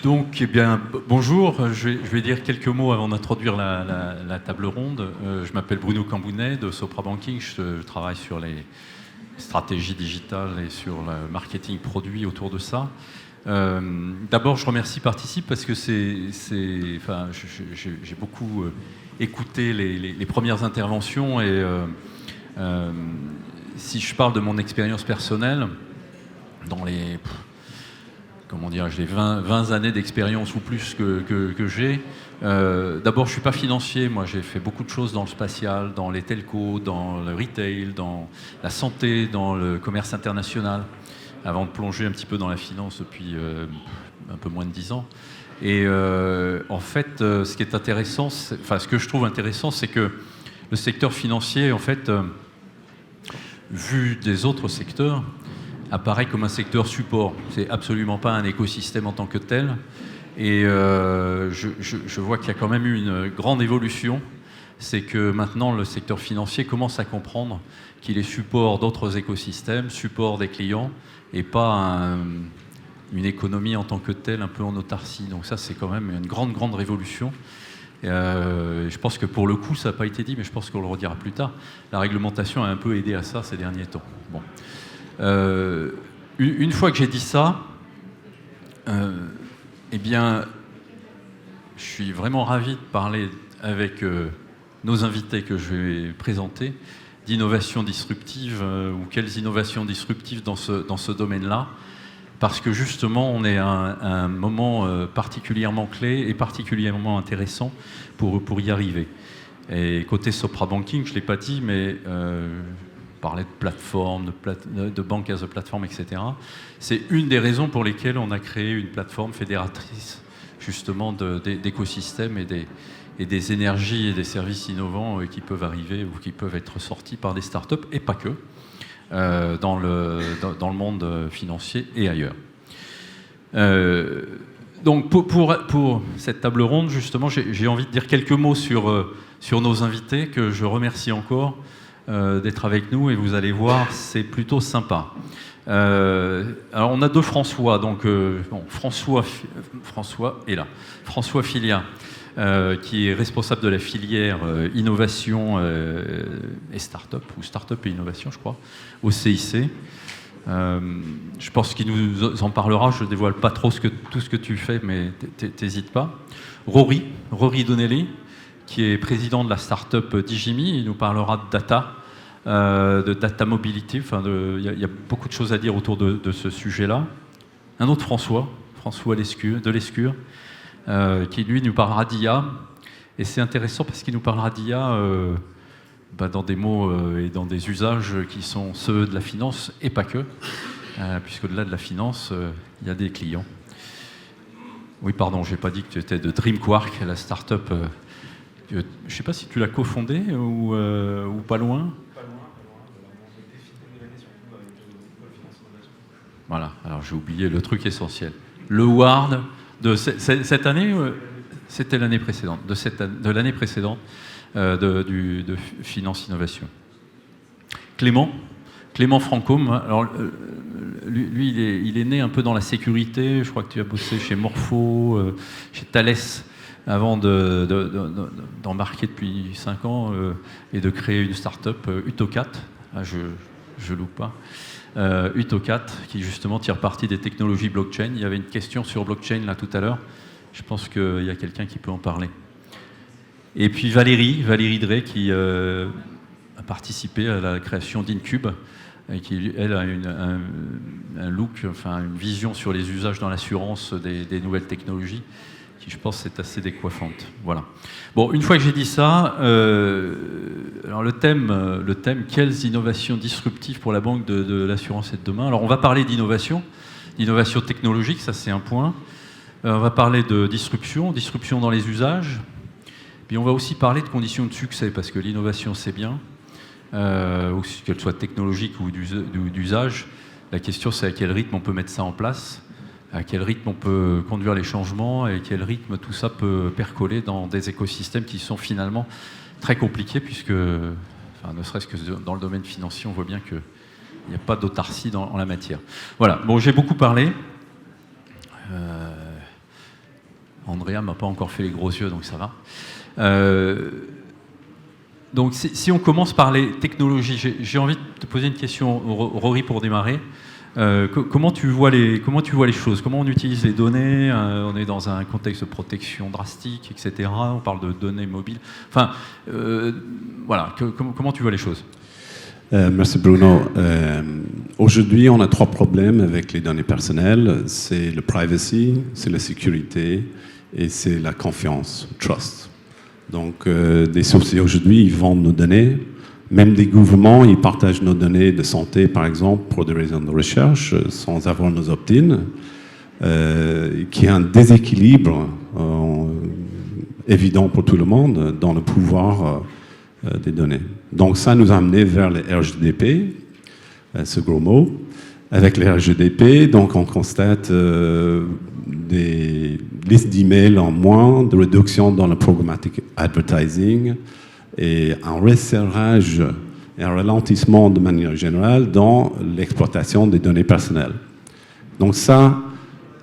Donc, eh bien, bonjour. Je vais dire quelques mots avant d'introduire la table ronde. Je m'appelle Bruno Cambounet de Sopra Banking. Je travaille sur les stratégies digitales et sur le marketing produit autour de ça. D'abord, je remercie Participe parce que j'ai beaucoup écouté les premières interventions et si je parle de mon expérience personnelle, dans les 20 années d'expérience ou plus que j'ai. D'abord, je ne suis pas financier. Moi, j'ai fait beaucoup de choses dans le spatial, dans les telcos, dans le retail, dans la santé, dans le commerce international, avant de plonger un petit peu dans la finance depuis un peu moins de 10 ans. Et en fait, ce qui est intéressant, ce que je trouve intéressant, c'est que le secteur financier, en fait, vu des autres secteurs, apparaît comme un secteur support. C'est absolument pas un écosystème en tant que tel. Et je vois qu'il y a quand même eu une grande évolution. C'est que maintenant, le secteur financier commence à comprendre qu'il est support d'autres écosystèmes, support des clients, et pas une économie en tant que telle, un peu en autarcie. Donc ça, c'est quand même une grande révolution. Je pense que pour le coup, ça n'a pas été dit, mais je pense qu'on le redira plus tard. La réglementation a un peu aidé à ça ces derniers temps. Bon. Une fois que j'ai dit ça, eh bien, je suis vraiment ravi de parler avec nos invités que je vais présenter d'innovation disruptive ou quelles innovations disruptives dans ce domaine-là, parce que justement, on est à un moment particulièrement clé et particulièrement intéressant pour y arriver. Et côté Sopra Banking, je ne l'ai pas dit, mais parlait de plateforme, de banque as a plateforme, etc. C'est une des raisons pour lesquelles on a créé une plateforme fédératrice justement d'écosystèmes et des énergies et des services innovants qui peuvent arriver ou qui peuvent être sortis par des startups et pas que dans le monde financier et ailleurs. Donc pour cette table ronde, justement, j'ai envie de dire quelques mots sur nos invités que je remercie encore d'être avec nous, et vous allez voir, c'est plutôt sympa. Alors on a deux François, donc François est là. François Filia, qui est responsable de la filière innovation et start-up, ou start-up et innovation, je crois, au CIC. Je pense qu'il nous en parlera. Je ne dévoile pas trop tout ce que tu fais, mais t'hésites pas. Rory Donnelly, qui est président de la start-up Digimi. Il nous parlera de data mobility. Enfin, il y a beaucoup de choses à dire autour de ce sujet-là. Un autre François de Lescure, qui lui nous parlera d'IA. Et c'est intéressant parce qu'il nous parlera d'IA dans des mots et dans des usages qui sont ceux de la finance et pas que, puisque au-delà de la finance, il y a des clients. Oui, pardon, j'ai pas dit que tu étais de DreamQuark, la start-up. Je ne sais pas si tu l'as cofondée ou pas loin. Voilà, alors j'ai oublié le truc essentiel. Le Ward de cette année, c'était l'année précédente, de l'année précédente de Finance Innovation. Clément Francôme, alors lui il est né un peu dans la sécurité. Je crois que tu as bossé chez Morpho, chez Thales, avant d'embarquer depuis 5 ans et de créer une start-up, Utocat, je loupe pas, Utocat, qui justement tire parti des technologies blockchain. Il y avait une question sur blockchain là tout à l'heure, je pense qu'il y a quelqu'un qui peut en parler. Et puis Valérie Drey, qui a participé à la création d'Incube, et qui, elle, a un look, enfin une vision sur les usages dans l'assurance des nouvelles technologies, qui, je pense, est assez décoiffante. Voilà. Bon, une fois que j'ai dit ça, alors le thème, quelles innovations disruptives pour la banque de l'assurance et de demain. Alors, on va parler d'innovation technologique, ça c'est un point. On va parler de disruption dans les usages. Puis on va aussi parler de conditions de succès, parce que l'innovation c'est bien, qu'elle soit technologique ou d'usage. La question c'est à quel rythme on peut mettre ça en place, à quel rythme on peut conduire les changements et à quel rythme tout ça peut percoler dans des écosystèmes qui sont finalement très compliqués, puisque, enfin, ne serait-ce que dans le domaine financier, on voit bien qu'il n'y a pas d'autarcie en la matière. Voilà, bon, j'ai beaucoup parlé. Andrea m'a pas encore fait les gros yeux, donc ça va. Donc si on commence par les technologies, j'ai envie de te poser une question, Rory, pour démarrer. Comment tu vois les choses? Comment on utilise les données? On est dans un contexte de protection drastique, etc. On parle de données mobiles. Enfin, voilà, comment tu vois les choses? Merci Bruno. Aujourd'hui, on a 3 problèmes avec les données personnelles. C'est le privacy, c'est la sécurité et c'est la confiance, trust. Donc, des sociétés aujourd'hui, ils vendent nos données. Même des gouvernements, ils partagent nos données de santé, par exemple, pour des raisons de recherche, sans avoir nos opt-in, qui est un déséquilibre évident pour tout le monde dans le pouvoir des données. Donc ça nous a amené vers les RGDP, ce gros mot. Avec les RGDP, donc on constate des listes d'emails en moins, de réduction dans le programmatic advertising et un resserrage et un ralentissement de manière générale dans l'exploitation des données personnelles. Donc ça,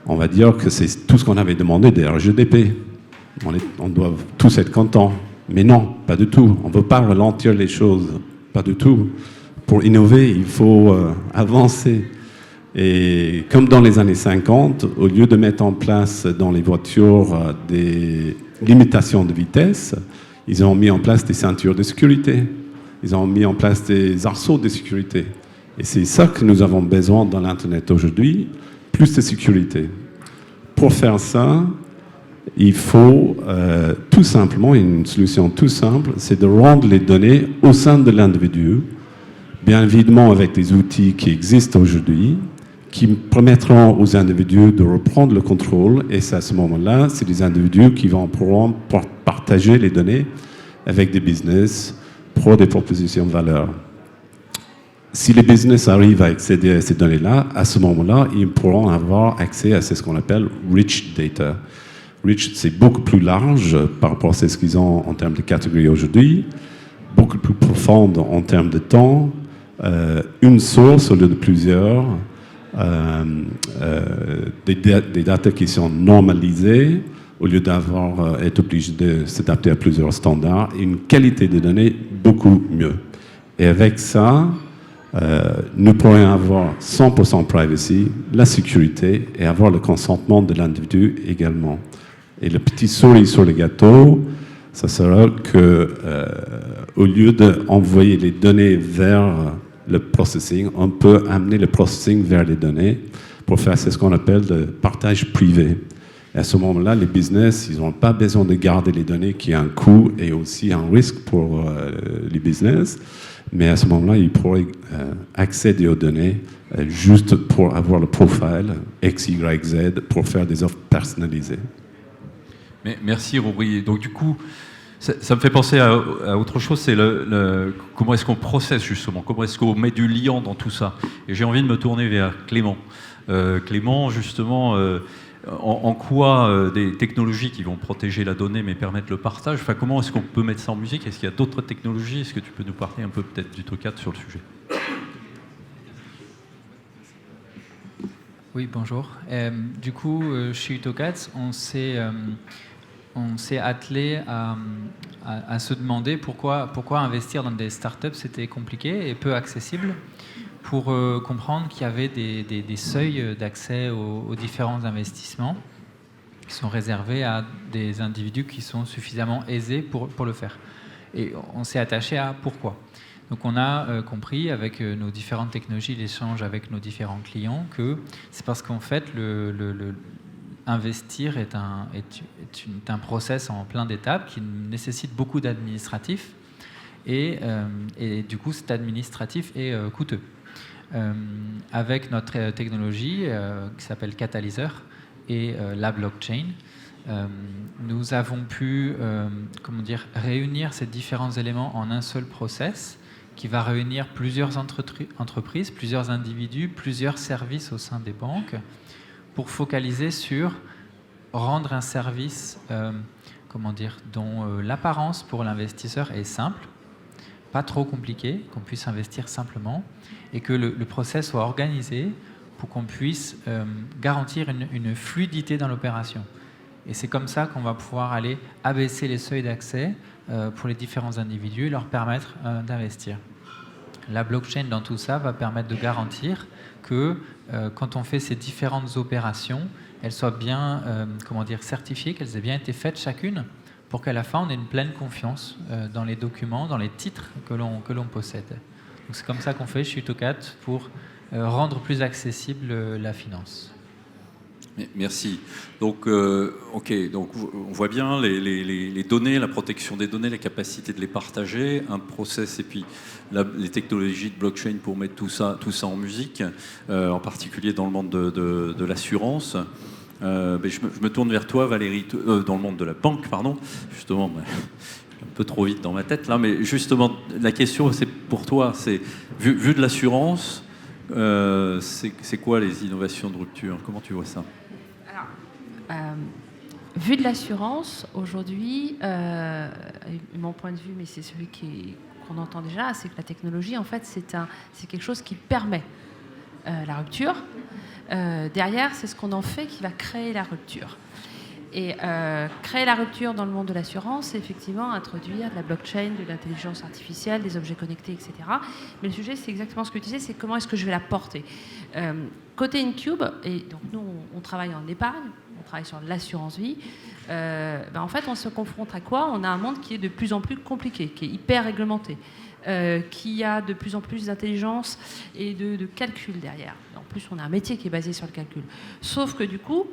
on va dire que c'est tout ce qu'on avait demandé des RGDP. On doit tous être contents. Mais non, pas du tout. On ne veut pas ralentir les choses, pas du tout. Pour innover, il faut avancer. Et comme dans les années 50, au lieu de mettre en place dans les voitures des limitations de vitesse, ils ont mis en place des ceintures de sécurité. Ils ont mis en place des arceaux de sécurité. Et c'est ça que nous avons besoin dans l'Internet aujourd'hui, plus de sécurité. Pour faire ça, il faut tout simplement, une solution tout simple, c'est de rendre les données au sein de l'individu, bien évidemment avec des outils qui existent aujourd'hui, qui permettront aux individus de reprendre le contrôle, et c'est à ce moment-là, c'est des individus qui vont pouvoir partager les données avec des business pour des propositions de valeur. Si les business arrivent à accéder à ces données-là, à ce moment-là, ils pourront avoir accès à ce qu'on appelle rich data. Rich, c'est beaucoup plus large par rapport à ce qu'ils ont en termes de catégories aujourd'hui, beaucoup plus profonde en termes de temps, une source au lieu de plusieurs, des data qui sont normalisées au lieu d'avoir être obligé de s'adapter à plusieurs standards, et une qualité de données beaucoup mieux. Et avec ça, nous pourrions avoir 100% privacy, la sécurité et avoir le consentement de l'individu également. Et le petit cerise sur le gâteau, ça sera que, au lieu d'envoyer les données vers le processing, on peut amener le processing vers les données pour faire ce qu'on appelle le partage privé. Et à ce moment-là, les business, ils n'ont pas besoin de garder les données qui a un coût et aussi un risque pour les business. Mais à ce moment-là, ils pourraient accéder aux données juste pour avoir le profile X, Y, Z pour faire des offres personnalisées. Mais merci Rory. Donc du coup, ça me fait penser à autre chose, c'est comment est-ce qu'on processe justement, comment est-ce qu'on met du liant dans tout ça. Et j'ai envie de me tourner vers Clément. Clément, justement, en quoi des technologies qui vont protéger la donnée mais permettre le partage, enfin, comment est-ce qu'on peut mettre ça en musique? Est-ce qu'il y a d'autres technologies? Est-ce que tu peux nous parler un peu peut-être du TOCAD sur le sujet? Oui, bonjour. Du coup, chez Utocats, on s'est attelé à se demander pourquoi investir dans des startups c'était compliqué et peu accessible, pour comprendre qu'il y avait des seuils d'accès aux différents investissements qui sont réservés à des individus qui sont suffisamment aisés pour le faire. Et on s'est attaché à pourquoi. Donc on a compris avec nos différentes technologies, l'échange avec nos différents clients, que c'est parce qu'en fait investir est un process en plein d'étapes qui nécessite beaucoup d'administratifs et du coup cet administratif est coûteux. Avec notre technologie qui s'appelle Catalyseur et la blockchain, nous avons pu réunir ces différents éléments en un seul process qui va réunir plusieurs entreprises, plusieurs individus, plusieurs services au sein des banques pour focaliser sur rendre un service dont l'apparence pour l'investisseur est simple, pas trop compliqué, qu'on puisse investir simplement et que le process soit organisé pour qu'on puisse garantir une fluidité dans l'opération. Et c'est comme ça qu'on va pouvoir aller abaisser les seuils d'accès pour les différents individus et leur permettre d'investir. La blockchain dans tout ça va permettre de garantir que quand on fait ces différentes opérations, elles soient bien certifiées, qu'elles aient bien été faites chacune, pour qu'à la fin on ait une pleine confiance dans les documents, dans les titres que l'on possède. Donc c'est comme ça qu'on fait chez Utocat pour rendre plus accessible la finance. Merci. Donc, donc on voit bien les données, la protection des données, la capacité de les partager, un process et puis les technologies de blockchain pour mettre tout ça en musique, en particulier dans le monde de l'assurance. Je me tourne vers toi, Valérie, dans le monde de la banque, pardon. Justement, un peu trop vite dans ma tête là, mais justement, la question, c'est pour toi, c'est vu de l'assurance, c'est quoi les innovations de rupture? Comment tu vois ça? Vu de l'assurance, aujourd'hui, mon point de vue, mais c'est celui qu'on entend déjà, c'est que la technologie, en fait, c'est quelque chose qui permet la rupture. Derrière, c'est ce qu'on en fait qui va créer la rupture. Et créer la rupture dans le monde de l'assurance, c'est effectivement introduire de la blockchain, de l'intelligence artificielle, des objets connectés, etc. Mais le sujet, c'est exactement ce que tu disais, c'est comment est-ce que je vais la porter. Côté Incube, et donc nous, on travaille en épargne, on travaille sur l'assurance vie, en fait, on se confronte à quoi? On a un monde qui est de plus en plus compliqué, qui est hyper réglementé, qui a de plus en plus d'intelligence et de calcul derrière. En plus, on a un métier qui est basé sur le calcul. Sauf que du coup,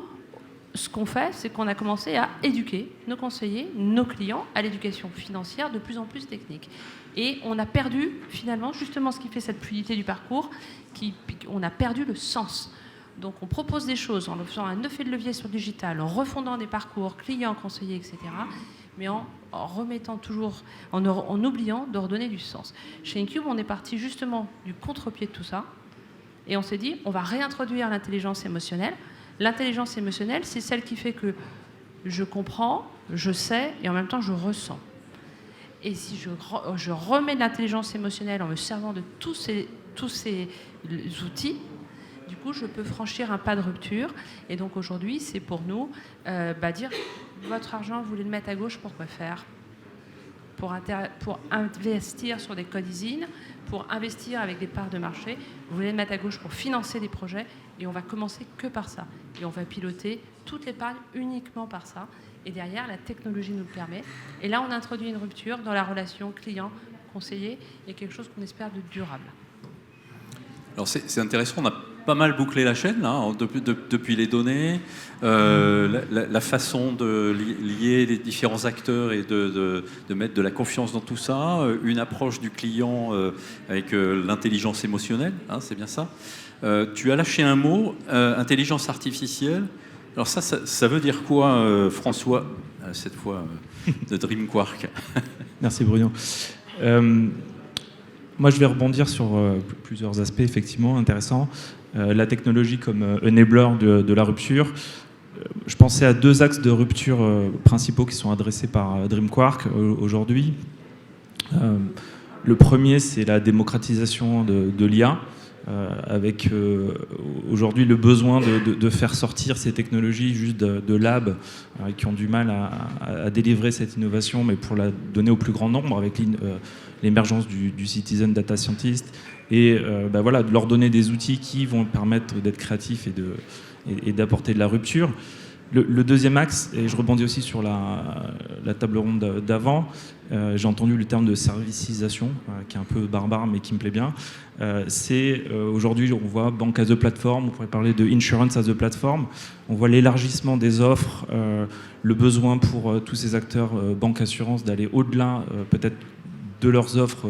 ce qu'on fait, c'est qu'on a commencé à éduquer nos conseillers, nos clients à l'éducation financière de plus en plus technique. Et on a perdu, finalement, justement ce qui fait cette fluidité du parcours, on a perdu le sens. Donc on propose des choses en faisant un effet de levier sur le digital, en refondant des parcours clients, conseillers, etc., mais en remettant toujours, en oubliant de redonner du sens. Chez Incube, on est parti justement du contre-pied de tout ça, et on s'est dit, on va réintroduire l'intelligence émotionnelle. L'intelligence émotionnelle, c'est celle qui fait que je comprends, je sais, et en même temps, je ressens. Et si je remets de l'intelligence émotionnelle en me servant de tous ces outils, du coup, je peux franchir un pas de rupture. Et donc aujourd'hui, c'est pour nous dire, votre argent, vous voulez le mettre à gauche pour quoi faire? Pour investir sur des codes usines, pour investir avec des parts de marché. Vous voulez le mettre à gauche pour financer des projets. Et on va commencer que par ça. Et on va piloter toute l'épargne uniquement par ça. Et derrière, la technologie nous le permet. Et là, on introduit une rupture dans la relation client-conseiller et quelque chose qu'on espère de durable. Alors c'est intéressant, on a pas mal bouclé la chaîne là, depuis les données, la façon de lier les différents acteurs et de mettre de la confiance dans tout ça, une approche du client avec l'intelligence émotionnelle, hein, c'est bien ça. Tu as lâché un mot, intelligence artificielle. Alors ça veut dire quoi, François, cette fois de Dream Quark? Merci Bruno. Moi, je vais rebondir sur plusieurs aspects effectivement intéressants. La technologie comme enabler de la rupture. Je pensais à deux axes de rupture principaux qui sont adressés par Dream Quark aujourd'hui. Le premier, c'est la démocratisation de l'IA, avec aujourd'hui le besoin de faire sortir ces technologies juste de labs qui ont du mal à délivrer cette innovation, mais pour la donner au plus grand nombre, avec l'émergence du Citizen Data Scientist, et voilà, de leur donner des outils qui vont permettre d'être créatifs et d'apporter de la rupture. Le deuxième axe, et je rebondis aussi sur la table ronde d'avant, j'ai entendu le terme de servicisation, qui est un peu barbare mais qui me plaît bien. C'est aujourd'hui, on voit bank as a platform, on pourrait parler de insurance as a platform. On voit l'élargissement des offres, le besoin pour tous ces acteurs, banque, assurance, d'aller au-delà peut-être de leurs offres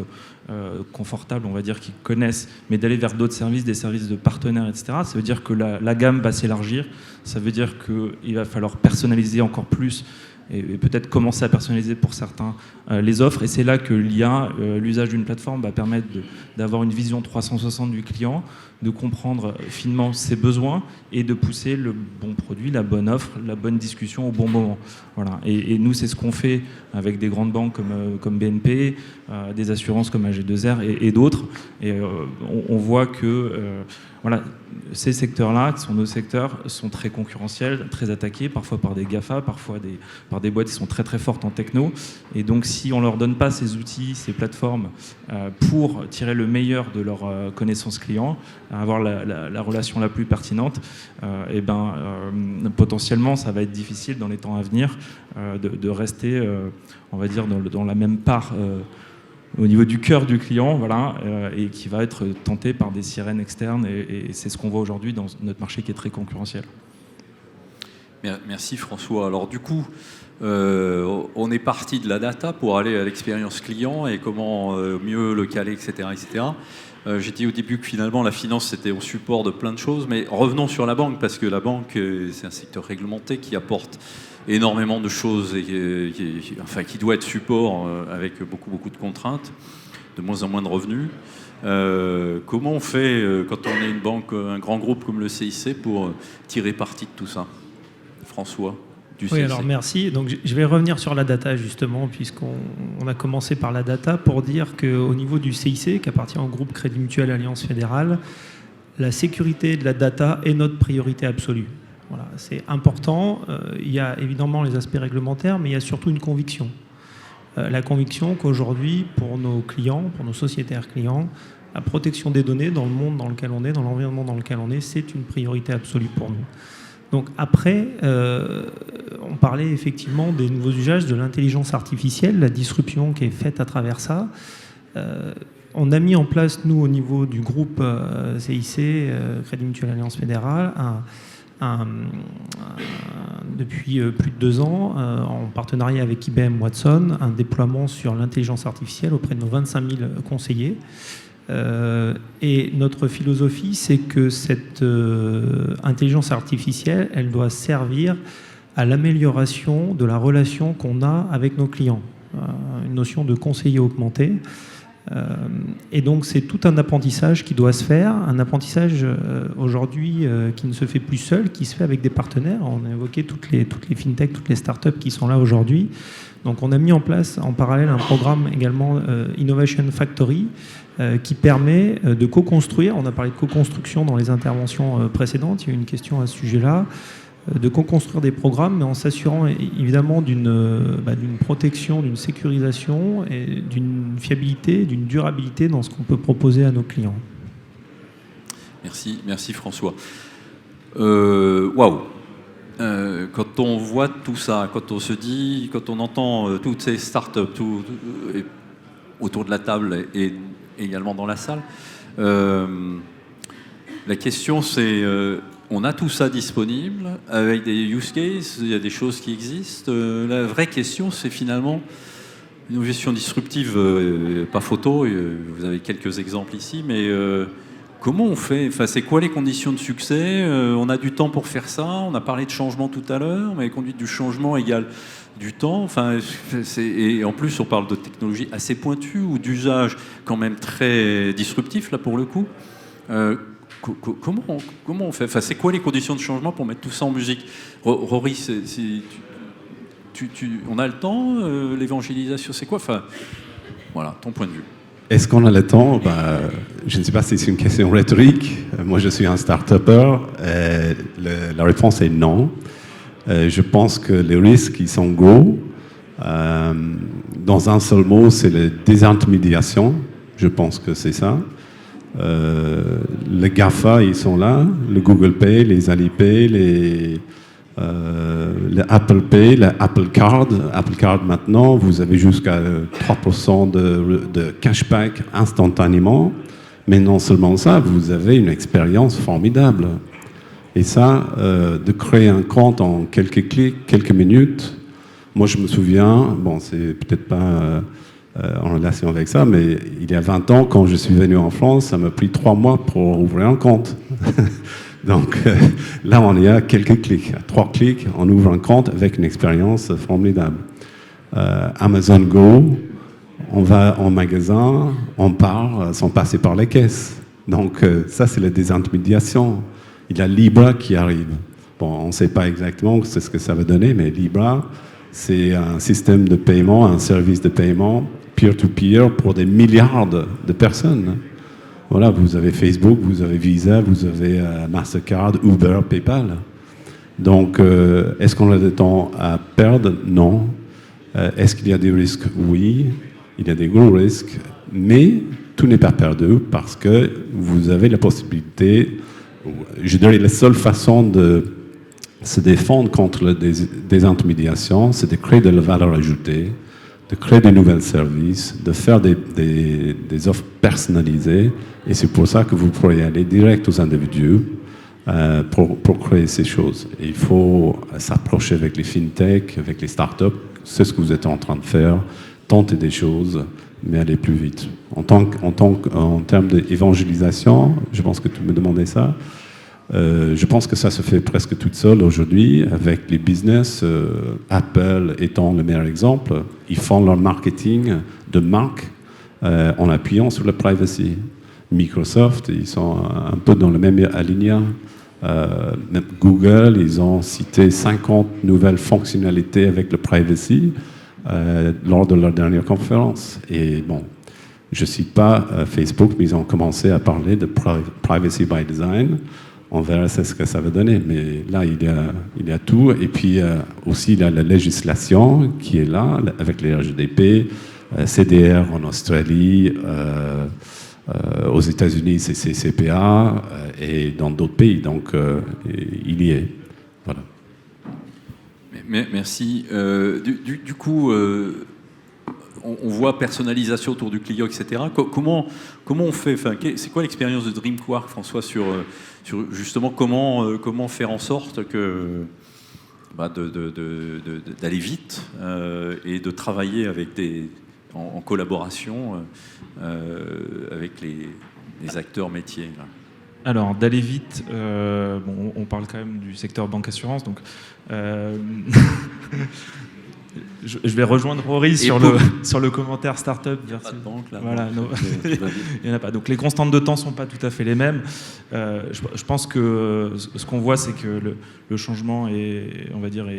confortables, on va dire, qu'ils connaissent, mais d'aller vers d'autres services, des services de partenaires, etc. Ça veut dire que la gamme va s'élargir, ça veut dire qu'il va falloir personnaliser encore plus et peut-être commencer à personnaliser pour certains les offres. Et c'est là que l'IA, l'usage d'une plateforme, va permettre d'avoir une vision 360 du client, de comprendre finement ses besoins et de pousser le bon produit, la bonne offre, la bonne discussion au bon moment. Voilà. Et nous, c'est ce qu'on fait avec des grandes banques comme BNP, des assurances comme AG2R et d'autres. Et on voit que voilà, ces secteurs-là, qui sont nos secteurs, sont très concurrentiels, très attaqués, parfois par des GAFA, parfois par des boîtes qui sont très très fortes en techno. Et donc, si on ne leur donne pas ces outils, ces plateformes pour tirer le meilleur de leur connaissance client, avoir la relation la plus pertinente, potentiellement, ça va être difficile dans les temps à venir de rester, on va dire, dans la même part au niveau du cœur du client, voilà, et qui va être tenté par des sirènes externes. Et c'est ce qu'on voit aujourd'hui dans notre marché qui est très concurrentiel. Merci François. Alors du coup, on est parti de la data pour aller à l'expérience client et comment mieux le caler, etc. etc. J'ai dit au début que finalement la finance c'était au support de plein de choses, mais revenons sur la banque, parce que la banque c'est un secteur réglementé qui apporte énormément de choses et qui doit être support avec beaucoup de contraintes, de moins en moins de revenus. Comment on fait quand on est une banque, un grand groupe comme le CIC, pour tirer parti de tout ça? François du CIC. Oui, alors merci. Donc je vais revenir sur la data justement, puisqu'on a commencé par la data, pour dire qu'au niveau du CIC, qui appartient au groupe Crédit Mutuel Alliance Fédérale, la sécurité de la data est notre priorité absolue. Voilà, c'est important. Il y a évidemment les aspects réglementaires, mais il y a surtout une conviction. La conviction qu'aujourd'hui, pour nos clients, pour nos sociétaires clients, la protection des données dans le monde dans lequel on est, dans l'environnement dans lequel on est, c'est une priorité absolue pour nous. Donc après, on parlait effectivement des nouveaux usages de l'intelligence artificielle, la disruption qui est faite à travers ça. On a mis en place, nous, au niveau du groupe CIC, Crédit Mutuel Alliance Fédérale, depuis plus de 2 ans, en partenariat avec IBM Watson, un déploiement sur l'intelligence artificielle auprès de nos 25 000 conseillers. Et notre philosophie, c'est que cette intelligence artificielle, elle doit servir à l'amélioration de la relation qu'on a avec nos clients. Une notion de conseiller augmenté. Et donc c'est tout un apprentissage qui doit se faire, un apprentissage aujourd'hui qui ne se fait plus seul, qui se fait avec des partenaires. On a évoqué toutes les fintechs, toutes les startups qui sont là aujourd'hui. Donc on a mis en place en parallèle un programme également Innovation Factory qui permet de co-construire. On a parlé de co-construction dans les interventions précédentes, il y a eu une question à ce sujet-là, de co-construire des programmes, mais en s'assurant évidemment d'une protection, d'une sécurisation, et d'une fiabilité, d'une durabilité dans ce qu'on peut proposer à nos clients. Merci François. Waouh. Quand on voit tout ça, quand on se dit, quand on entend toutes ces startups autour de la table et également dans la salle, la question c'est... on a tout ça disponible avec des use cases, il y a des choses qui existent. La vraie question, c'est finalement une gestion disruptive, pas photo, vous avez quelques exemples ici, mais comment on fait? Enfin, c'est quoi les conditions de succès? On a du temps pour faire ça, on a parlé de changement tout à l'heure, mais conduite du changement égale du temps. Enfin, et en plus, on parle de technologie assez pointue ou d'usage quand même très disruptif, là, pour le coup. Comment on fait? Enfin, c'est quoi les conditions de changement pour mettre tout ça en musique? Rory, on a le temps? L'évangélisation, c'est quoi? Enfin, voilà, ton point de vue. Est-ce qu'on a le temps? Je ne sais pas si c'est une question rhétorique. Moi, je suis un start-upper. La réponse est non. Je pense que les risques, ils sont gros. Dans un seul mot, c'est la désintermédiation. Je pense que c'est ça. Les GAFA, ils sont là, le Google Pay, les Alipay, les Apple Pay, les Apple Card. Apple Card maintenant, vous avez jusqu'à 3% de cashback instantanément. Mais non seulement ça, vous avez une expérience formidable. Et ça, de créer un compte en quelques clics, quelques minutes. Moi, je me souviens, bon, c'est peut-être pas... en relation avec ça, mais il y a 20 ans, quand je suis venu en France, ça m'a pris 3 mois pour ouvrir un compte. Donc là, on est à quelques clics. À 3 clics, on ouvre un compte avec une expérience formidable. Amazon Go, on va en magasin, on part sans passer par les caisses. Donc ça, c'est la désintermédiation. Il y a Libra qui arrive. Bon, on ne sait pas exactement ce que ça va donner, mais Libra, c'est un système de paiement, un service de paiement peer-to-peer pour des milliards de personnes. Voilà, vous avez Facebook, vous avez Visa, vous avez Mastercard, Uber, PayPal. Donc, est-ce qu'on a du temps à perdre? Non. Est-ce qu'il y a des risques? Oui. Il y a des gros risques, mais tout n'est pas perdu parce que vous avez la possibilité, je dirais la seule façon de se défendre contre des intermédiations, c'est de créer de la valeur ajoutée, de créer des nouveaux services, de faire des offres personnalisées, et c'est pour ça que vous pourrez aller direct aux individus pour créer ces choses. Et il faut s'approcher avec les fintechs, avec les startups, c'est ce que vous êtes en train de faire, tenter des choses, mais aller plus vite. En termes d'évangélisation, je pense que tu me demandais ça, je pense que ça se fait presque toute seule aujourd'hui avec les business, Apple étant le meilleur exemple. Ils font leur marketing de marque en appuyant sur la privacy. Microsoft, ils sont un peu dans le même alignant. Même Google, ils ont cité 50 nouvelles fonctionnalités avec le privacy lors de leur dernière conférence. Et bon, je ne cite pas Facebook, mais ils ont commencé à parler de privacy by design. On verra ce que ça va donner, mais là, il y a tout. Et puis aussi, il y a la législation qui est là, avec les RGDP, CDR en Australie, aux États-Unis, c'est CCPA, et dans d'autres pays. Donc, il y est. Voilà. Merci. Du coup, on voit personnalisation autour du client, etc. Comment on fait, c'est quoi l'expérience de DreamQuark, François, sur justement comment faire en sorte que d'aller vite et de travailler avec en collaboration avec les acteurs métiers là. Alors, d'aller vite, on parle quand même du secteur banque-assurance, donc je vais rejoindre Rory sur le commentaire start-up. Il n'y a pas de banque là. Voilà, il n'y en a pas. Donc les constantes de temps ne sont pas tout à fait les mêmes. Je pense que ce qu'on voit, c'est que le changement est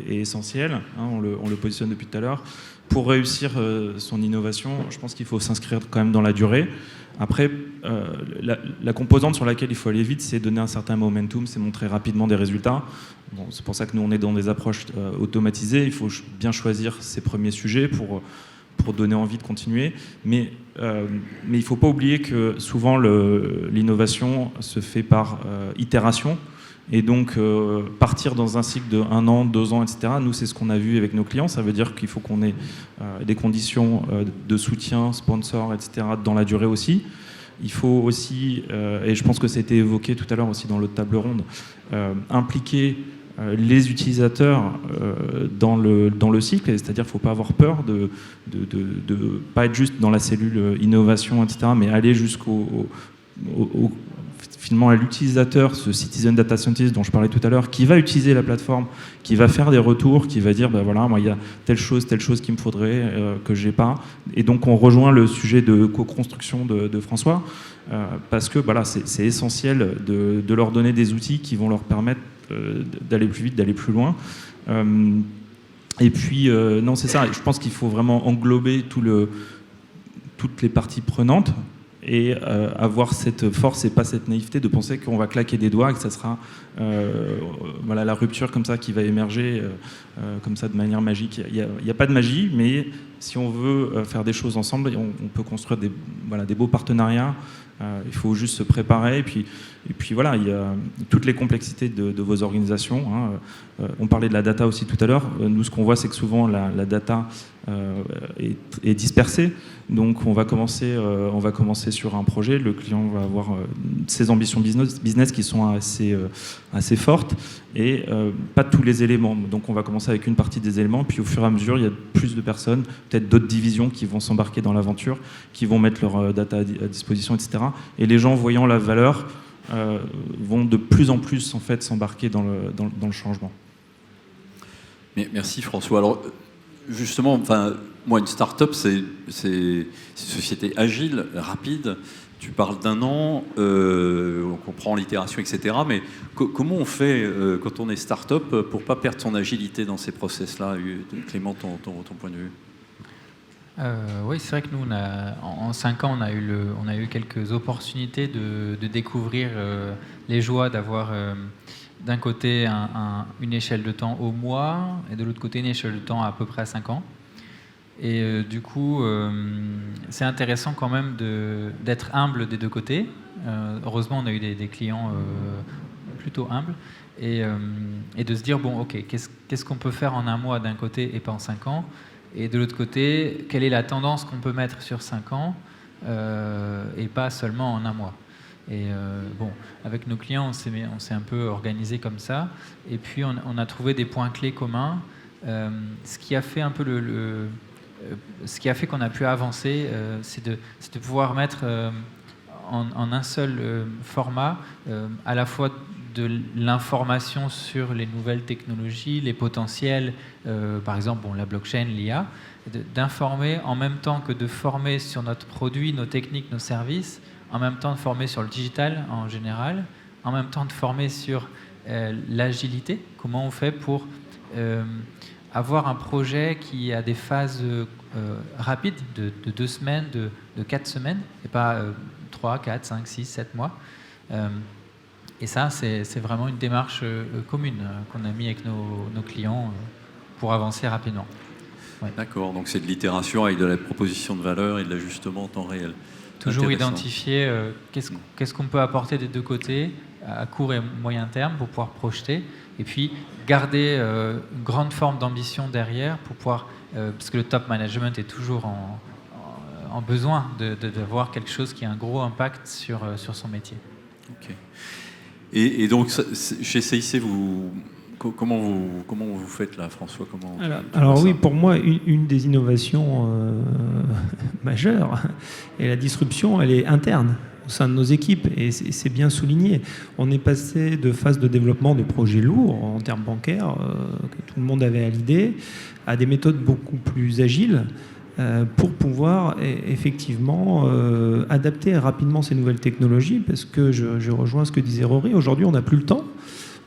essentiel. Hein, on le positionne depuis tout à l'heure. Pour réussir son innovation, je pense qu'il faut s'inscrire quand même dans la durée. Après, la composante sur laquelle il faut aller vite, c'est donner un certain momentum, c'est montrer rapidement des résultats. Bon, c'est pour ça que nous, on est dans des approches automatisées. Il faut bien choisir ses premiers sujets pour donner envie de continuer. Mais il ne faut pas oublier que souvent, l'innovation se fait par itération. Et donc, partir dans un cycle de 1 an, 2 ans, etc., nous, c'est ce qu'on a vu avec nos clients. Ça veut dire qu'il faut qu'on ait des conditions de soutien, sponsor, etc., dans la durée aussi. Il faut aussi, et je pense que ça a été évoqué tout à l'heure aussi dans l'autre table ronde, impliquer les utilisateurs dans le cycle, c'est-à-dire qu'il ne faut pas avoir peur de pas être juste dans la cellule innovation, etc., mais aller finalement à l'utilisateur, ce citizen data scientist dont je parlais tout à l'heure, qui va utiliser la plateforme, qui va faire des retours, qui va dire voilà, moi il y a telle chose qu'il me faudrait que j'ai pas. Et donc on rejoint le sujet de co-construction de François, parce que voilà, c'est essentiel de leur donner des outils qui vont leur permettre d'aller plus vite, d'aller plus loin. Et puis non, c'est ça. Je pense qu'il faut vraiment englober toutes les parties prenantes. Et avoir cette force et pas cette naïveté de penser qu'on va claquer des doigts et que ça sera la rupture comme ça qui va émerger comme ça de manière magique. Il n'y a pas de magie, mais si on veut faire des choses ensemble, on peut construire des beaux partenariats. Il faut juste se préparer. Et puis voilà, il y a toutes les complexités de vos organisations. Hein. On parlait de la data aussi tout à l'heure. Nous, ce qu'on voit, c'est que souvent la data est dispersée. Donc on va commencer sur un projet. Le client va avoir ses ambitions business qui sont assez fortes et pas tous les éléments. Donc on va commencer avec une partie des éléments. Puis au fur et à mesure, il y a plus de personnes, peut-être d'autres divisions qui vont s'embarquer dans l'aventure, qui vont mettre leur data à disposition, etc. Et les gens voyant la valeur, vont de plus en plus en fait s'embarquer dans le changement. Merci François. Alors justement, enfin, moi une start-up c'est une société agile, rapide. Tu parles d'un an, on comprend l'itération, etc. Mais comment on fait quand on est start-up pour pas perdre son agilité dans ces process-là? Clément, ton point de vue? Oui, c'est vrai que nous, en 5 ans, on a eu quelques opportunités de découvrir les joies d'avoir d'un côté une échelle de temps au mois et de l'autre côté une échelle de temps à peu près à 5 ans. Et du coup, c'est intéressant quand même d'être humble des deux côtés. Heureusement, on a eu des clients plutôt humbles. Et de se dire, bon, ok, qu'est-ce qu'on peut faire en un mois d'un côté et pas en 5 ans? Et de l'autre côté, quelle est la tendance qu'on peut mettre sur 5 ans et pas seulement en un mois? Et bon, avec nos clients, on s'est un peu organisé comme ça. Et puis, on a trouvé des points clés communs. Ce qui a fait un peu ce qui a fait qu'on a pu avancer, c'est de pouvoir mettre en un seul format à la fois de l'information sur les nouvelles technologies, les potentiels, par exemple la blockchain, l'IA, d'informer en même temps que de former sur notre produit, nos techniques, nos services, en même temps de former sur le digital en général, en même temps de former sur l'agilité, comment on fait pour avoir un projet qui a des phases rapides de 2 semaines, de 4 semaines, et pas 3, 4, 5, 6, 7 mois. Et ça, c'est vraiment une démarche commune qu'on a mis avec nos clients pour avancer rapidement. Ouais. D'accord, donc c'est de l'itération avec de la proposition de valeur et de l'ajustement en temps réel. Toujours identifier qu'est-ce qu'on peut apporter des deux côtés, à court et moyen terme, pour pouvoir projeter, et puis garder une grande forme d'ambition derrière, pour pouvoir, parce que le top management est toujours en besoin d'avoir quelque chose qui a un gros impact sur son métier. Ok. Et donc, chez CIC, comment vous faites là, François? Alors oui, pour moi, une des innovations majeures, et la disruption, elle est interne au sein de nos équipes, et c'est bien souligné. On est passé de phase de développement de projets lourds en termes bancaires, que tout le monde avait à l'idée, à des méthodes beaucoup plus agiles, pour pouvoir effectivement adapter rapidement ces nouvelles technologies, parce que je rejoins ce que disait Rory, aujourd'hui on n'a plus le temps.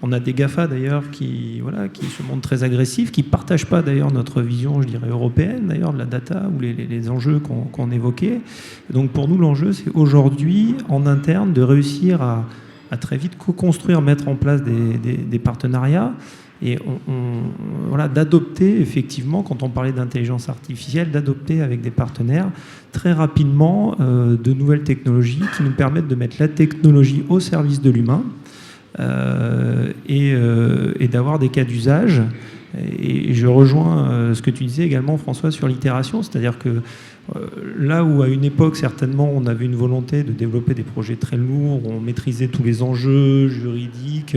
On a des GAFA d'ailleurs qui se montrent très agressifs, qui ne partagent pas d'ailleurs notre vision, je dirais, européenne d'ailleurs de la data ou les enjeux qu'on évoquait. Et donc pour nous l'enjeu c'est aujourd'hui en interne de réussir à très vite co-construire, mettre en place des partenariats, et d'adopter effectivement, quand on parlait d'intelligence artificielle, d'adopter avec des partenaires très rapidement de nouvelles technologies qui nous permettent de mettre la technologie au service de l'humain et d'avoir des cas d'usage. Et je rejoins ce que tu disais également, François, sur l'itération, c'est-à-dire que là où à une époque certainement on avait une volonté de développer des projets très lourds, on maîtrisait tous les enjeux juridiques,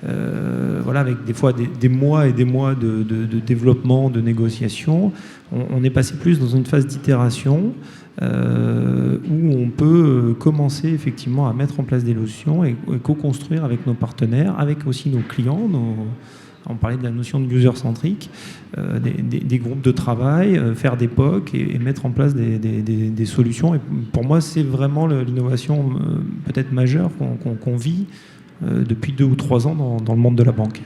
avec des fois des mois et des mois de développement, de négociation, on est passé plus dans une phase d'itération où on peut commencer effectivement à mettre en place des notions et co-construire avec nos partenaires, avec aussi nos clients, on parlait de la notion de user-centrique, des groupes de travail, faire des POC et mettre en place des solutions. Et pour moi, c'est vraiment l'innovation peut-être majeure qu'on vit depuis 2 ou 3 ans dans le monde de la banque.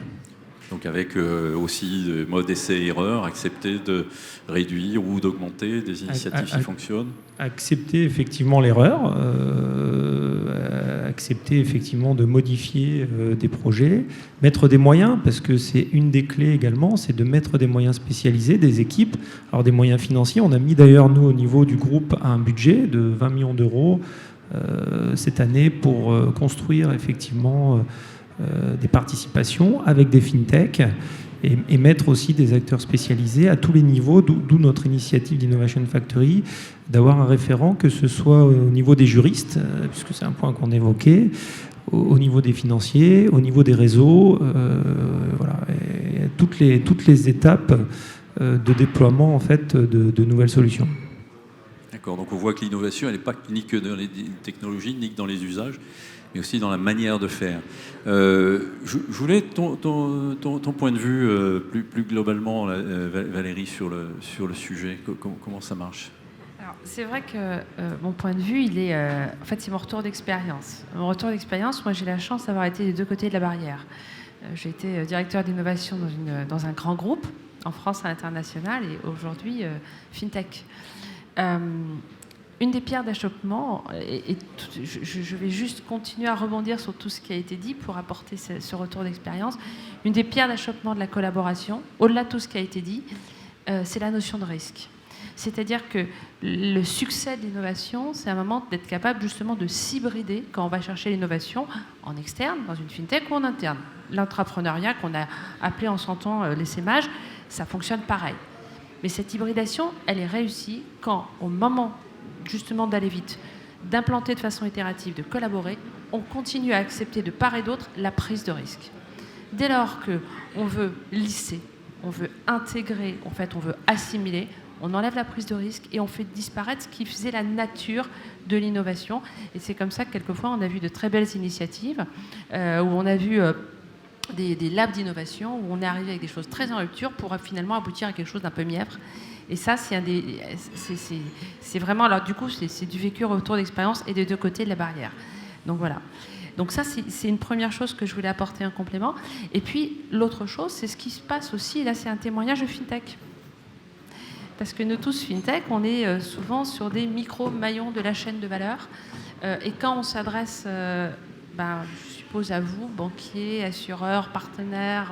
Donc avec aussi le mode essai-erreur, accepter de réduire ou d'augmenter des initiatives qui fonctionnent. Accepter effectivement l'erreur, accepter effectivement de modifier des projets, mettre des moyens, parce que c'est une des clés également, c'est de mettre des moyens spécialisés, des équipes, alors des moyens financiers. On a mis d'ailleurs, nous, au niveau du groupe, un budget de 20 millions d'euros cette année pour construire effectivement des participations avec des fintechs et mettre aussi des acteurs spécialisés à tous les niveaux, d'où notre initiative d'Innovation Factory, d'avoir un référent, que ce soit au niveau des juristes, puisque c'est un point qu'on évoquait, au niveau des financiers, au niveau des réseaux, et toutes les étapes de déploiement en fait de nouvelles solutions. D'accord, donc on voit que l'innovation, elle n'est pas ni que dans les technologies, ni que dans les usages, mais aussi dans la manière de faire. Je voulais ton point de vue plus globalement, Valérie, sur le sujet. Comment ça marche ? Alors, c'est vrai que mon point de vue, il est, en fait, c'est mon retour d'expérience. Mon retour d'expérience, moi, j'ai la chance d'avoir été des deux côtés de la barrière. J'ai été directeur d'innovation dans un grand groupe, en France à l'international, et aujourd'hui, FinTech. Une des pierres d'achoppement, et je vais juste continuer à rebondir sur tout ce qui a été dit pour apporter ce retour d'expérience. Une des pierres d'achoppement de la collaboration, au-delà de tout ce qui a été dit, c'est la notion de risque. C'est-à-dire que le succès de l'innovation, c'est un moment d'être capable justement de s'hybrider quand on va chercher l'innovation en externe, dans une fintech ou en interne. L'entrepreneuriat qu'on a appelé en son temps l'essaimage, ça fonctionne pareil. Mais cette hybridation, elle est réussie quand, au moment justement d'aller vite, d'implanter de façon itérative, de collaborer, on continue à accepter de part et d'autre la prise de risque. Dès lors qu'on veut lisser, on veut intégrer, en fait on veut assimiler, on enlève la prise de risque et on fait disparaître ce qui faisait la nature de l'innovation. Et c'est comme ça que quelquefois on a vu de très belles initiatives, où on a vu des labs d'innovation, où on est arrivé avec des choses très en rupture pour finalement aboutir à quelque chose d'un peu mièvre. Et ça, c'est vraiment, alors du coup, c'est du vécu retour d'expérience et des deux côtés de la barrière. Donc voilà. Donc ça, c'est une première chose que je voulais apporter un complément. Et puis, l'autre chose, c'est ce qui se passe aussi, et là, c'est un témoignage de FinTech. Parce que nous tous, FinTech, on est souvent sur des micro-maillons de la chaîne de valeur. Et quand on s'adresse, je suppose à vous, banquiers, assureurs, partenaires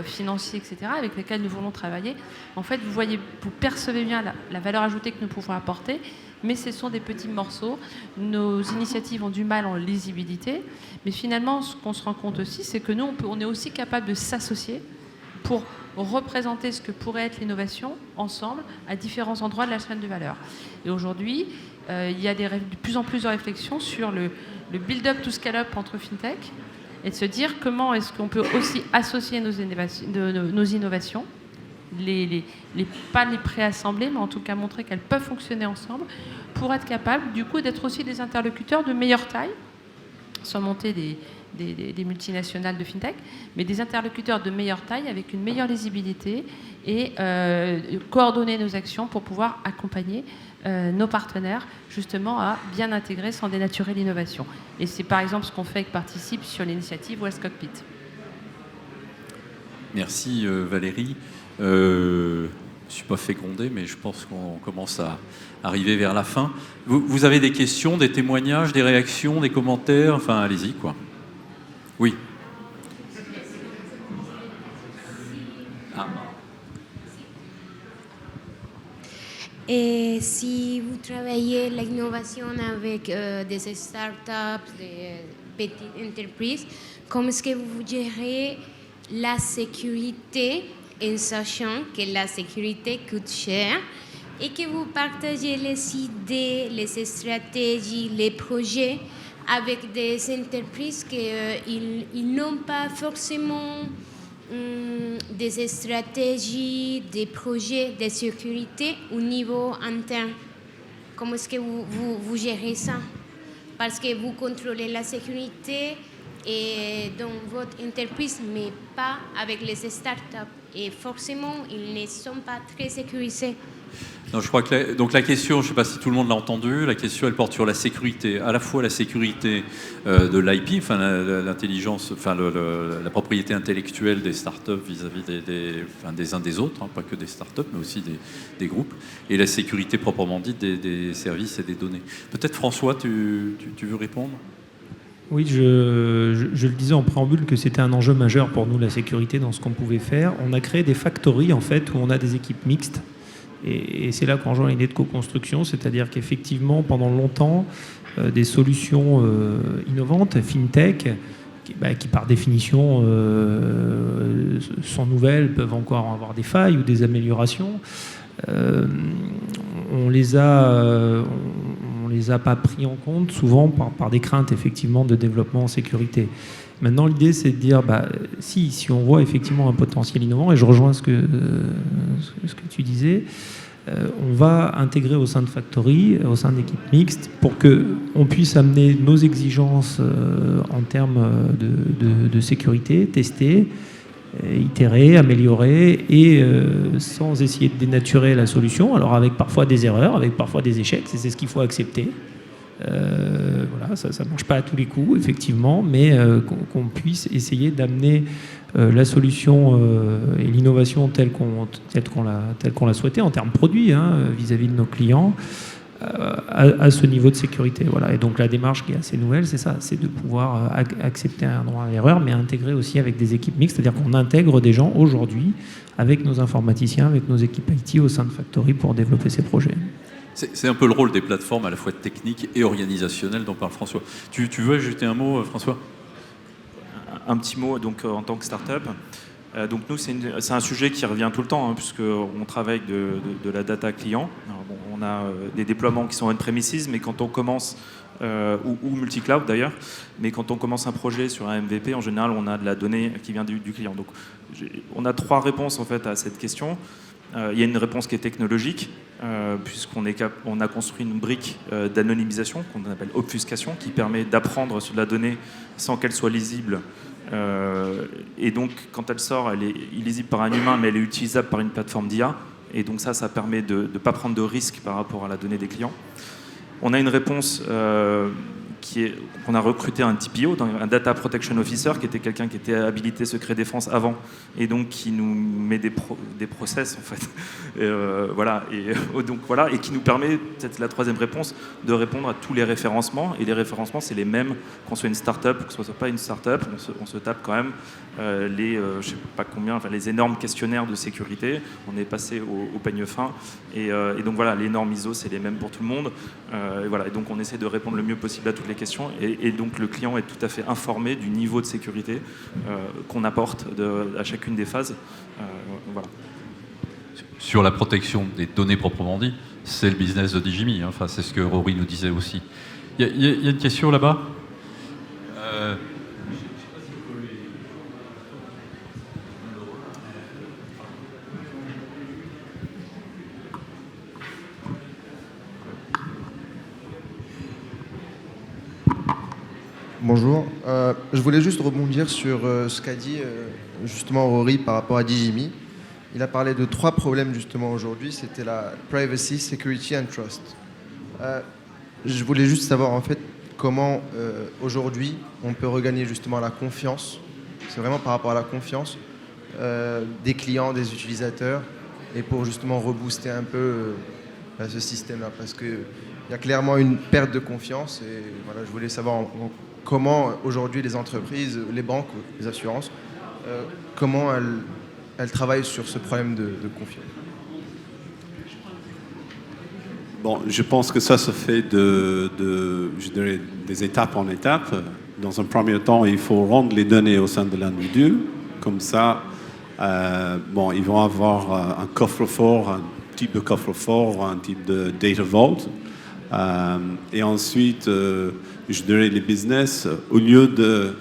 financiers, etc., avec lesquels nous voulons travailler, en fait, vous percevez bien la valeur ajoutée que nous pouvons apporter, mais ce sont des petits morceaux. Nos initiatives ont du mal en lisibilité, mais finalement, ce qu'on se rend compte aussi, c'est que nous, on est aussi capable de s'associer pour représenter ce que pourrait être l'innovation ensemble à différents endroits de la chaîne de valeur. Et aujourd'hui, il y a de plus en plus de réflexions sur le build-up to scale-up entre FinTech et de se dire comment est-ce qu'on peut aussi associer nos innovations, pas les préassembler, mais en tout cas montrer qu'elles peuvent fonctionner ensemble pour être capables du coup d'être aussi des interlocuteurs de meilleure taille, sans monter des multinationales de FinTech, mais des interlocuteurs de meilleure taille avec une meilleure lisibilité et coordonner nos actions pour pouvoir accompagner nos partenaires justement à bien intégrer sans dénaturer l'innovation. Et c'est par exemple ce qu'on fait avec Participe sur l'initiative West Cockpit. Merci Valérie. Je ne suis pas fécondé, mais je pense qu'on commence à arriver vers la fin. Vous avez des questions, des témoignages, des réactions, des commentaires? Enfin, allez-y, quoi. Oui. Ah. Et si vous travaillez l'innovation avec des startups, des petites entreprises, comment est-ce que vous gérez la sécurité en sachant que la sécurité coûte cher et que vous partagez les idées, les stratégies, les projets avec des entreprises qui n'ont pas forcément des stratégies, des projets de sécurité au niveau interne. Comment est-ce que vous gérez ça? Parce que vous contrôlez la sécurité et dans votre entreprise, mais pas avec les startups. Et forcément, ils ne sont pas très sécurisés. Non, je crois que donc la question, je ne sais pas si tout le monde l'a entendu, la question elle porte sur la sécurité, à la fois la sécurité de l'IP, enfin l'intelligence, enfin la propriété intellectuelle des startups vis-à-vis des uns des autres, hein, pas que des startups, mais aussi des groupes, et la sécurité proprement dite des services et des données. Peut-être François, tu veux répondre? Oui, je le disais en préambule que c'était un enjeu majeur pour nous, la sécurité, dans ce qu'on pouvait faire. On a créé des factories, en fait, où on a des équipes mixtes. Et c'est là qu'on rejoint l'idée de co-construction, c'est-à-dire qu'effectivement, pendant longtemps, des solutions innovantes, FinTech, qui par définition sont nouvelles, peuvent encore avoir des failles ou des améliorations, on les a pas pris en compte, souvent par des craintes effectivement de développement en sécurité. Maintenant, l'idée, c'est de dire, si on voit effectivement un potentiel innovant, et je rejoins ce que tu disais, on va intégrer au sein de Factory, au sein d'équipes mixtes, pour qu'on puisse amener nos exigences en termes de sécurité, tester, itérer, améliorer, et sans essayer de dénaturer la solution, alors avec parfois des erreurs, avec parfois des échecs, c'est ce qu'il faut accepter. Voilà, ça ne marche pas à tous les coups, effectivement, mais qu'on puisse essayer d'amener la solution et l'innovation telle qu'on l'a souhaité en termes produits, vis-à-vis de nos clients, à ce niveau de sécurité. Voilà. Et donc la démarche qui est assez nouvelle, c'est ça, c'est de pouvoir accepter un droit à l'erreur, mais intégrer aussi avec des équipes mixtes, c'est-à-dire qu'on intègre des gens aujourd'hui avec nos informaticiens, avec nos équipes IT au sein de Factory pour développer ces projets. C'est un peu le rôle des plateformes à la fois technique et organisationnel dont parle François. Tu veux ajouter un mot, François ? Un petit mot donc, en tant que start-up. Donc nous, c'est un sujet qui revient tout le temps, puisqu'on travaille de la data client. Alors, bon, on a des déploiements qui sont on-premises, mais quand on commence, ou multi-cloud d'ailleurs, mais quand on commence un projet sur un MVP, en général, on a de la donnée qui vient du client. Donc on a 3 réponses en fait, à cette question. Il y a une réponse qui est technologique, puisqu'on a construit une brique d'anonymisation qu'on appelle obfuscation, qui permet d'apprendre sur de la donnée sans qu'elle soit lisible. Et donc, quand elle sort, elle est illisible par un humain, mais elle est utilisable par une plateforme d'IA. Et donc ça permet de ne pas prendre de risques par rapport à la donnée des clients. On a une réponse qu'on a recruté un TPO, un Data Protection Officer, qui était quelqu'un qui était habilité secret défense avant, et donc qui nous met des process en fait, et qui nous permet, peut-être la 3e réponse, de répondre à tous les référencements. Et les référencements, c'est les mêmes qu'on soit une start-up, que ce soit pas une start-up, on se tape quand même je sais pas combien, les énormes questionnaires de sécurité. On est passé au peigne fin, et donc voilà, les normes ISO, c'est les mêmes pour tout le monde. Et donc on essaie de répondre le mieux possible à toutes les questions, et donc le client est tout à fait informé du niveau de sécurité qu'on apporte à chacune des phases. Voilà. Sur la protection des données proprement dit, c'est le business de Digimi. Enfin, c'est ce que Rory nous disait aussi. Il y a une question là-bas. Bonjour. Je voulais juste rebondir sur ce qu'a dit justement Rory par rapport à Digimi. Il a parlé de 3 problèmes justement aujourd'hui. C'était la privacy, security and trust. Je voulais juste savoir en fait comment aujourd'hui on peut regagner justement la confiance. C'est vraiment par rapport à la confiance des clients, des utilisateurs, et pour justement rebooster un peu ce système-là, parce qu'il y a clairement une perte de confiance. Et voilà, je voulais savoir comment aujourd'hui les entreprises, les banques, les assurances, comment elles travaillent sur ce problème de confiance. Bon, je pense que ça se fait je dirais, des étapes en étapes. Dans un premier temps, il faut rendre les données au sein de l'individu. Comme ça, ils vont avoir un coffre-fort, un type de coffre-fort, un type de data vault. Et ensuite, je dirais les business, au lieu de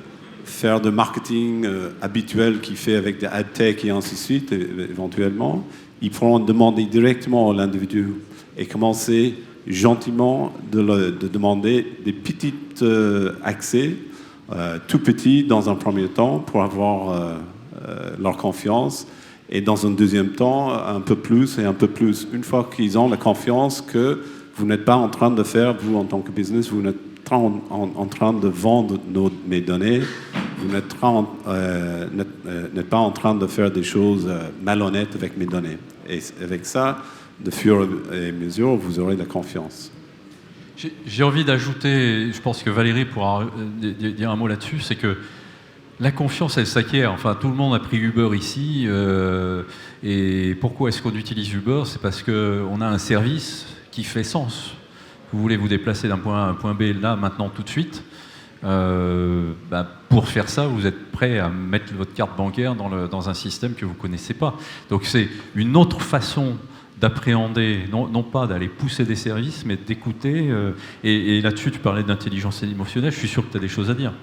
faire de marketing habituel qu'il fait avec des ad tech et ainsi de suite, éventuellement, ils pourront demander directement à l'individu et commencer gentiment de demander des petits accès, tout petits dans un premier temps, pour avoir leur confiance, et dans un deuxième temps, un peu plus et un peu plus. Une fois qu'ils ont la confiance que vous n'êtes pas en train de faire, vous en tant que business, vous n'êtes en train de vendre mes données, vous n'êtes pas en train de faire des choses malhonnêtes avec mes données. Et avec ça, de fur et à mesure, vous aurez de la confiance. J'ai envie d'ajouter, je pense que Valérie pourra dire un mot là-dessus, c'est que la confiance, elle s'acquiert. Enfin, tout le monde a pris Uber ici. Et pourquoi est-ce qu'on utilise Uber ? C'est parce qu'on a un service qui fait sens. Vous voulez vous déplacer d'un point A à un point B, là, maintenant, tout de suite. Pour faire ça, vous êtes prêt à mettre votre carte bancaire dans un système que vous ne connaissez pas. Donc c'est une autre façon d'appréhender, non pas d'aller pousser des services, mais d'écouter. Et là-dessus, tu parlais d'intelligence émotionnelle, je suis sûr que tu as des choses à dire.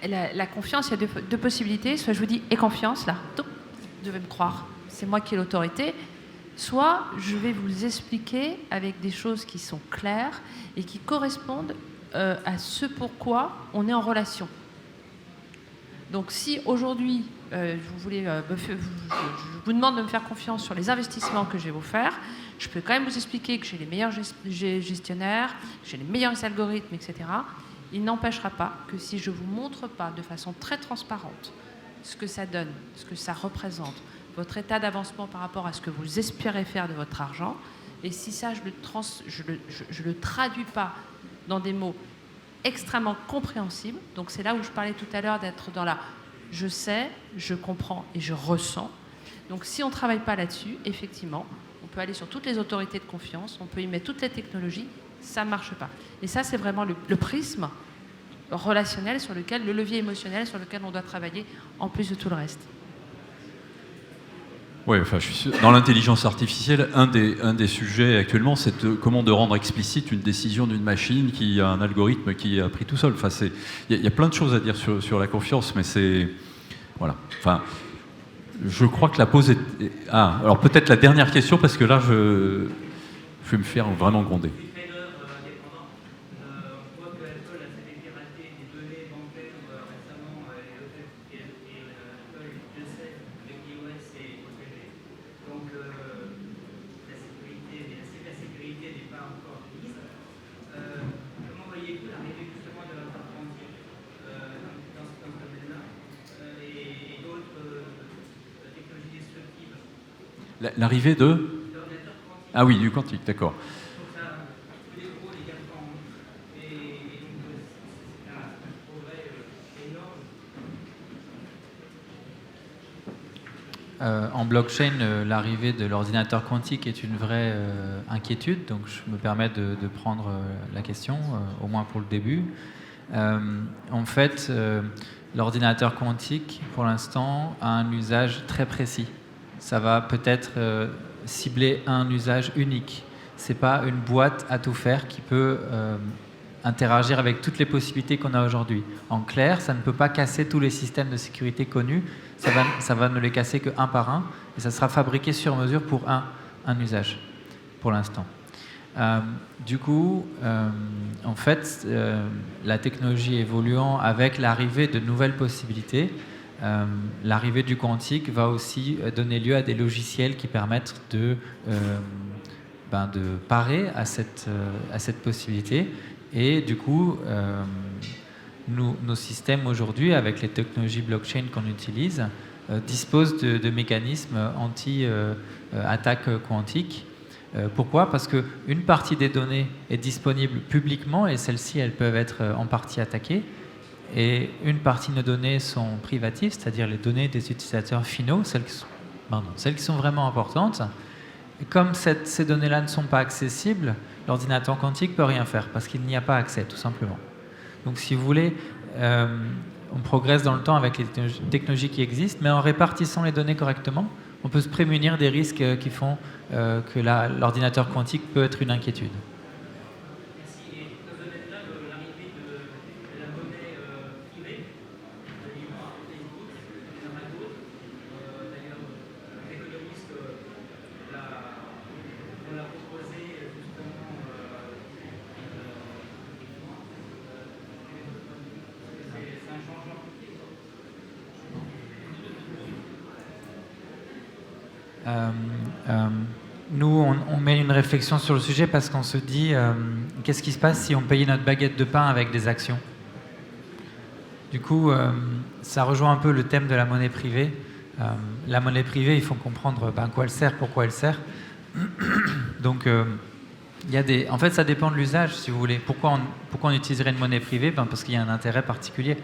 La confiance, il y a deux possibilités. Soit je vous dis « aie confiance », là, vous devez me croire, c'est moi qui ai l'autorité. soit je vais vous expliquer avec des choses qui sont claires et qui correspondent à ce pourquoi on est en relation. Donc si aujourd'hui, je vous demande de me faire confiance sur les investissements que je vais vous faire, je peux quand même vous expliquer que j'ai les meilleurs gestionnaires, que j'ai les meilleurs algorithmes, etc. Il n'empêchera pas que si je ne vous montre pas de façon très transparente ce que ça donne, ce que ça représente, votre état d'avancement par rapport à ce que vous espérez faire de votre argent, et si ça, je le traduis pas dans des mots extrêmement compréhensibles, donc c'est là où je parlais tout à l'heure d'être dans la « je sais, je comprends et je ressens ». Donc si on ne travaille pas là-dessus, effectivement, on peut aller sur toutes les autorités de confiance, on peut y mettre toutes les technologies, ça ne marche pas. Et ça, c'est vraiment le prisme relationnel sur lequel, le levier émotionnel sur lequel on doit travailler, en plus de tout le reste. Oui, enfin, je suis sûr, dans l'intelligence artificielle, un des sujets actuellement, c'est comment de rendre explicite une décision d'une machine qui a un algorithme qui a pris tout seul. Enfin, il y a plein de choses à dire sur la confiance, mais c'est... Voilà. Enfin, je crois que la pause est... Ah, alors peut-être la dernière question, parce que là, je vais me faire vraiment gronder. L'arrivée de... Ah oui, du quantique, d'accord. En blockchain, l'arrivée de l'ordinateur quantique est une vraie inquiétude, donc je me permets de prendre la question, au moins pour le début. En fait, l'ordinateur quantique, pour l'instant, a un usage très précis. Ça va peut-être cibler un usage unique. Ce n'est pas une boîte à tout faire qui peut interagir avec toutes les possibilités qu'on a aujourd'hui. En clair, ça ne peut pas casser tous les systèmes de sécurité connus, ça va ne les casser qu'un par un, et ça sera fabriqué sur mesure pour un usage, pour l'instant. Du coup, en fait, la technologie évoluant avec l'arrivée de nouvelles possibilités, l'arrivée du quantique va aussi donner lieu à des logiciels qui permettent de parer à cette possibilité. Et du coup, nos systèmes aujourd'hui, avec les technologies blockchain qu'on utilise, disposent de mécanismes anti-attaque quantique. Pourquoi ? Parce qu'une partie des données est disponible publiquement et celles-ci, elles peuvent être en partie attaquées. Et une partie de nos données sont privatives, c'est-à-dire les données des utilisateurs finaux, celles qui sont vraiment importantes. Et comme ces données-là ne sont pas accessibles, l'ordinateur quantique ne peut rien faire parce qu'il n'y a pas accès, tout simplement. Donc si vous voulez, on progresse dans le temps avec les technologies qui existent, mais en répartissant les données correctement, on peut se prémunir des risques qui font que l'ordinateur quantique peut être une inquiétude. Nous, on met une réflexion sur le sujet parce qu'on se dit qu'est-ce qui se passe si on payait notre baguette de pain avec des actions ? Du coup, ça rejoint un peu le thème de la monnaie privée. La monnaie privée, il faut comprendre à quoi elle sert, pourquoi elle sert. Donc, en fait, ça dépend de l'usage, si vous voulez. Pourquoi on utiliserait une monnaie privée ? Parce qu'il y a un intérêt particulier.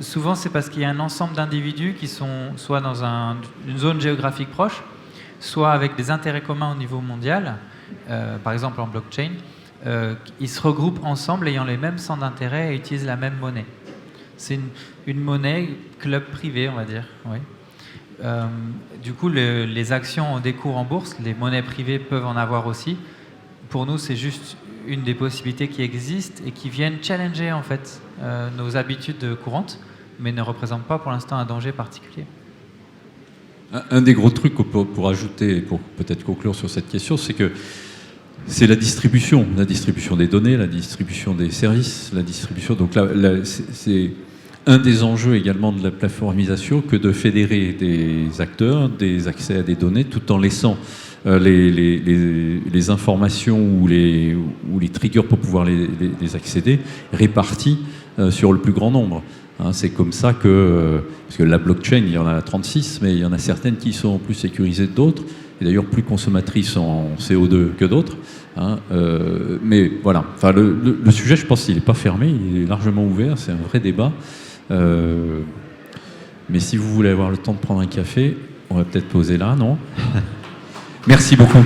Souvent, c'est parce qu'il y a un ensemble d'individus qui sont soit dans une zone géographique proche, soit avec des intérêts communs au niveau mondial, par exemple en blockchain, ils se regroupent ensemble ayant les mêmes centres d'intérêt et utilisent la même monnaie. C'est une monnaie club privé, on va dire. Oui. Du coup, les actions ont des cours en bourse, les monnaies privées peuvent en avoir aussi. Pour nous, c'est juste une des possibilités qui existent et qui viennent challenger en fait nos habitudes courantes, mais ne représentent pas pour l'instant un danger particulier. Un des gros trucs pour ajouter, pour peut-être conclure sur cette question, c'est que c'est la distribution des données, la distribution des services, la distribution. Donc là, c'est un des enjeux également de la plateformisation que de fédérer des acteurs, des accès à des données, tout en laissant les informations ou les triggers pour pouvoir les accéder répartis sur le plus grand nombre. Hein, c'est comme ça que, parce que la blockchain, il y en a 36, mais il y en a certaines qui sont plus sécurisées que d'autres, et d'ailleurs plus consommatrices en CO2 que d'autres. Hein, mais voilà, enfin, le sujet, je pense qu'il n'est pas fermé, il est largement ouvert, c'est un vrai débat. Mais si vous voulez avoir le temps de prendre un café, on va peut-être poser là, non ? Merci beaucoup.